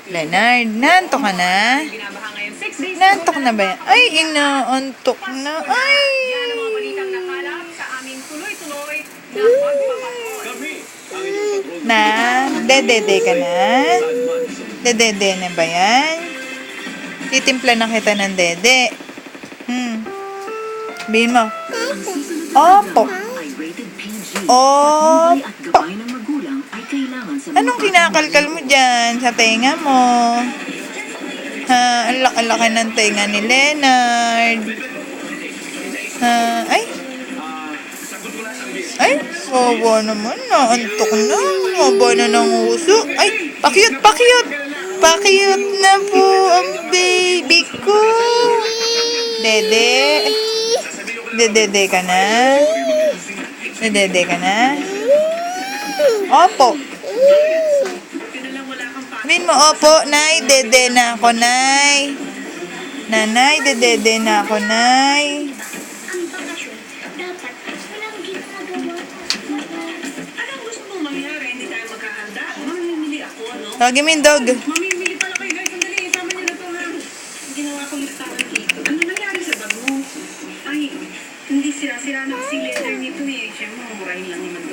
Leonard, nantok ka na? Nantok na ba yan? Ay, inaantok na. Ay! Na, dedede ka na? Dedede na ba yan? Titimpla na kita ng dede. Sabihin mo. Opo. Opo. Anong kinakalkal mo dyan sa tenga mo? Ha, ang laki ng tenga ni Leonard. Ha, ay. Ay, kawawa naman. Naantok na. Haba na ng uso. Ay, pakyut, pakyut. Pakyut na po ang baby ko. Dede. Dedede ka na? Dedede ka na? Opo. Sabihin mo, opo, nay, dede na ako, nay. Nanay, dedede na ako, nay. Tawagin mo yung dog. Mamimili pala kayo guys. Sandali, isama niyo na ito ha. Ginawa ko listahan dito. Ano nangyari sa bag mo? Ay, hindi sira-sira na kasi letter nito eh. Siyempre, murahin lang naman.